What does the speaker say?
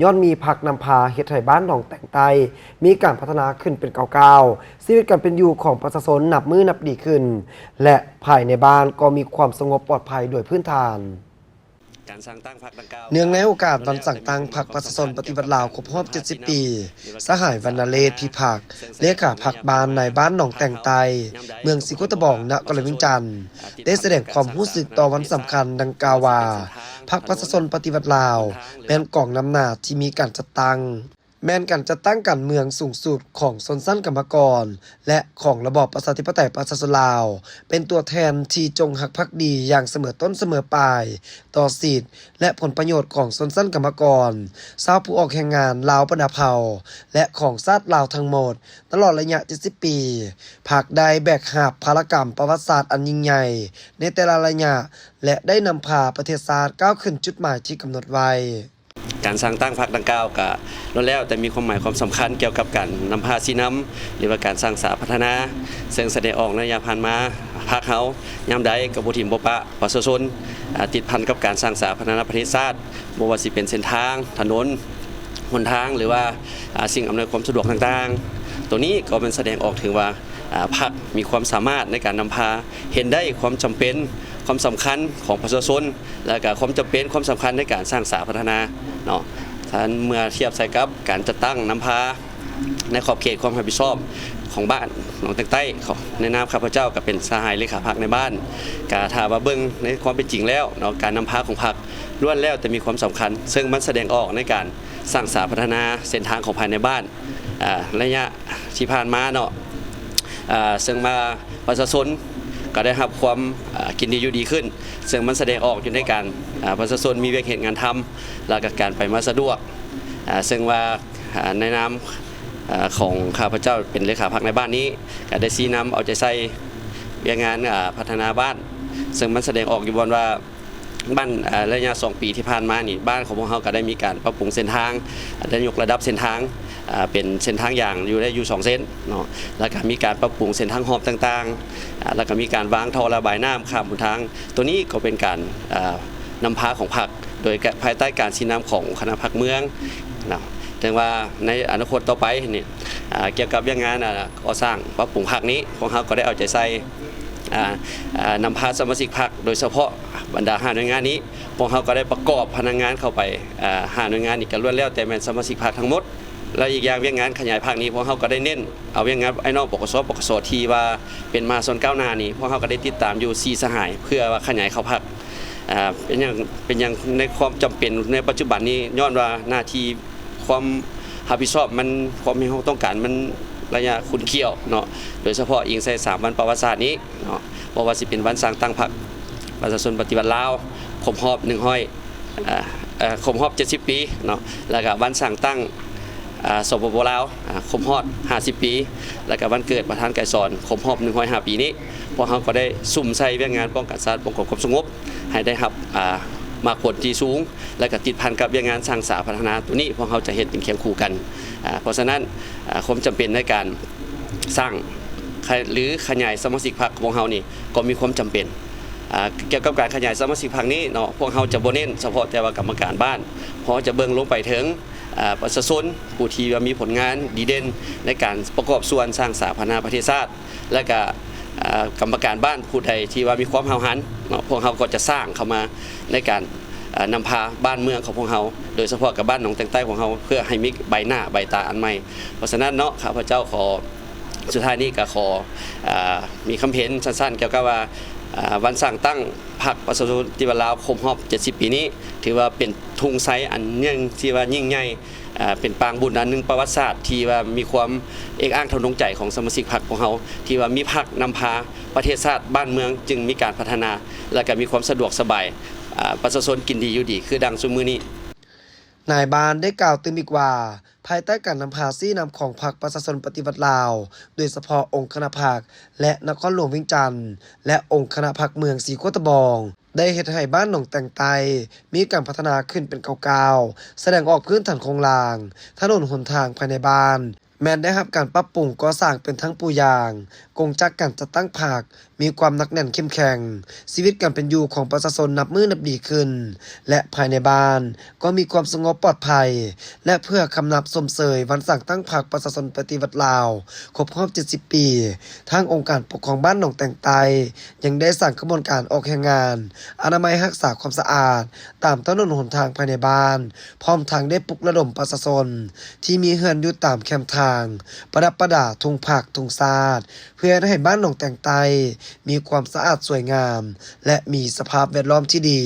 ย้อนมีพักนำพาเฮ็ดให้บ้านหนองแต่งไตมีการพัฒนาขึ้นเป็นก้าวๆชีวิตการเป็นอยู่ของประชาชนนับมือนับดีขึ้นและภายในบ้านก็มีความสงบปลอดภัยโดยพื้นฐานเนื่องในโอกาสวันสั่งตั้งพรรคประชาชนปฏิวัติลาวครบรอบ 70 ปี สหายวรรณเรศพิพักษ์เลขาพรรคบ้านในบ้านหนองแต่งไตเมืองสิโกตะบองณกรวิงจันทน์ได้แสดงความรู้สึกต่อวันสำคัญดังกล่าวว่าพรรคประชาชนปฏิวัติลาวเป็นกองนำหน้าที่มีการจัดตั้งแม้นการจัดตั้งการเมืองสูงสุดของชนชั้นกรรมกรและของระบอบประชาธิปไตยประชาชนลาวเป็นตัวแทนที่จงหักภักดีอย่างเสมอต้นเสมอปลายต่อสิทธิและผลประโยชน์ของชนชั้นกรรมกรชาวผู้ออกแรงงานลาวบรรดาเผ่าและของชาติลาวทั้งหมดตลอดระยะ 70 ปีพรรคได้แบกหาบภารกรรมประวัติศาสตร์อันยิ่งใหญ่ในแต่ละระยะและได้นำพาประเทศชาติก้าวขึ้นจุดหมายที่กำหนดไว้การสร้างตั้งพรรคดังกล่าวก็ล้วนแล้วแต่มีความหมายความสำคัญเกี่ยวกับการนำพาสีน้ำหรือว่าการสร้างสาพัฒนาซึ่งแสดงออกในระยะผ่านมาพรรคเฮายามใดกับบ่ทิ่มบ่ปะประชาชนติดพันกับการสร้างสาพัฒนาประเทศชาติบ่ว่าสิเป็นเส้นทางถนนหนทางหรือว่าสิ่งอำนวยความสะดวกต่างๆตัวนี้ก็เป็นแสดงออกถึงว่าพรรคมีความสามารถในการนำพาเห็นได้ความจำเป็นความสำคัญของประชาชนและก็ความจำเป็นความสำคัญในการสร้างสาพัฒนาเนาะท่านเมื่อเทียบใส่กับการจัดตั้งนำพาในขอบเขตความรับผิดชอบของบ้านหนองแตงใต้ในนามข้าพเจ้าก็เป็นสหายเลขาพรรคในบ้านก็ถ้าว่าเบิ่งในความเป็นจริงแล้วเนาะการนำพาของพรรคล้วนแล้วแต่มีความสำคัญซึ่งมันแสดงออกในการสร้างสาพัฒนาเส้นทางของภายในบ้านระยะที่ผ่านมาเนาะซึ่งมาประชาชนก็ได้รับความกินดีอยู่ดีขึ้นซึ่งมันแสดงออกอยู่ในการประชาชนมีเวียกเห็นงานทำและก็การไปมาสะดวกซึ่งว่าในนามของข้าพเจ้าเป็นเลขาพรรคในบ้านนี้ก็ได้ชี้นำเอาใจใส่เวียกงานพัฒนาบ้านซึ่งมันแสดงออกอยู่บนว่าบ้านระยะ2 ปีที่ผ่านมานี่บ้านของพวกเราก็ได้มีการปรับปรุงเส้นทางได้ยกระดับเส้นทางเป็นเส้นทางอย่างอยู่2 เส้นเนาะแล้วก็มีการปรับปรุงเส้นทางหอบต่างๆแล้วก็มีการวางท่อระบายน้ำข้ามบนทางตัวนี้ก็เป็นการนำพาของพรรคโดยภายใต้การชี้นำของคณะพรรคเมืองนะแต่ว่าในอนาคตต่อไปนี่เกี่ยวกับเรื่องงานก่อสร้างปรับปรุงพรรคนี้พวกเราก็ได้เอาใจใส่นำพาสมาชิกพรรคโดยเฉพาะบรรดา5 หน่วยงานนี้พวกเขาก็ได้ประกอบพนักงานเข้าไป5 หน่วยงานอีกก็ล้วนแล้วแต่เป็นสมาชิกพรรคทั้งหมดและอีกอย่างเรื่องงานขยายพรรคนี้พวกเขาก็ได้เน้นเอาเรื่องงานไอ้นอกปกสที่ว่าเป็นมาส่วนก้าวหน้านี้พวกเขาก็ได้ติดตามอยู่4 สหายเพื่อว่าขยายเข้าพรรคเป็นอย่างในความจำเป็นในปัจจุบันนี้ย้อนว่าหน้าที่ความรับผิดชอบมันความมีความต้องการมันระยะคุณเกี่ยวเนาะโดยเฉพาะอิงใส่3 วันประวัติศาสตร์นี้เนาะเพราะว่าสิเป็นวันสร้างตั้งพรรคประชาชนปฏิวัติลาวครบรอบครบรอบ70 ปีเนาะแล้วก็วันสร้างตั้งสปปลาวครบรอบ50 ปีแล้วก็วันเกิดประธานไกรสอนครบรอบ105 ปีนี้พวกเขาก็ได้สุ่มใส่เรื่องงานป้องกันชาติป้องกันความสงบให้ได้รับมาผลที่สูงและก็ติดพันกับเรื่องงานสร้างสาพัฒนาตัวนี้พวกเขาจะเห็นเป็นเคียงคู่กันเพราะฉะนั้นความจำเป็นในการสร้างหรือขยายสมาชิกพรรคของเรานี่ก็มีความจำเป็นเกี่ยวกับการขยายสมาชิกพรรคนี้เนาะพวกเราจะบ่เน้นเฉพาะแต่ว่ากรรมการบ้านเพราะจะเบิ่งลงไปถึงประชาชนผู้ที่มีผลงานดีเด่นในการประกอบส่วนสร้างสาพัฒนาประเทศชาติและก็กรรมการบ้านผู้ใดที่ว่ามีความหาหันเนาะพวกเราก็จะสร้างเข้ามาในการนำพาบ้านเมืองของพวกเราโดยเฉพาะกับบ้านหนองแตงใต้ของเราเพื่อให้มีใบหน้าใบตาอันใหม่เพราะฉะนั้นเนาะข้าพเจ้าขอสุดท้ายนี้ก็ขอมีคำเห็นสั้นๆเกี่ยวกับว่าวันสร้างตั้งพรรคประชาชนปฏิวัติลาวครบรอบ 70 ปีนี้ถือว่าเป็นธงไซอันยิ่งที่ว่ายิ่งใหญ่เป็นปางบุญอันนึงประวัติศาสตร์ที่ว่ามีความเอกอ้างทางดวงใจของสมาชิกพรรคของเราที่ว่ามีพรรคนำพาประเทศชาติบ้านเมืองจึงมีการพัฒนาและก็มีความสะดวกสบายประชาชนกินดีอยู่ดีคือดังซุมื้อนี้นายบานได้กล่าวเติมอีกว่าภายใต้การนำพาซี่นำของพรรคประชาชนปฏิวัติลาวโดยเฉพาะองค์คณะพรรคและนครหลวงเวียงจันทน์และองค์คณะพรรคเมืองสีโคตะบองได้เฮ็ดให้บ้านหนองแต่งไตมีการพัฒนาขึ้นเป็นก้าวๆแสดงออกพื้นฐานโครงสร้างถนนหนทางภายในบ้าน แม้นได้รับการปรับปรุงก่อสร้างเป็นทั้งปูยางกงจักการจัดตั้งภาคมีความหนักแน่นเข้มแข็งชีวิตการเป็นอยู่ของประชาชนนับมือนับดีขึ้นและภายในบ้านก็มีความสงบปลอดภัยและเพื่อคำนับสมเสยวันสั่งตั้งพรรคประชาชนปฏิวัติลาวครบรอบ70 ปีทางองค์การปกครองบ้านหนองแต่งไตยังได้สั่งกระบวนการออกแรงงานอนามัยรักษาความสะอาดตามถนนหนทางภายในบ้านพร้อมทางได้ปลุกระดมประชาชนที่มีเฮือนอยู่ตามแคมป์ทางประดับประดาธงผักธงซาดเพื่อให้บ้านหนองแต่งไตมีความสะอาดสวยงามและมีสภาพแวดล้อมที่ดี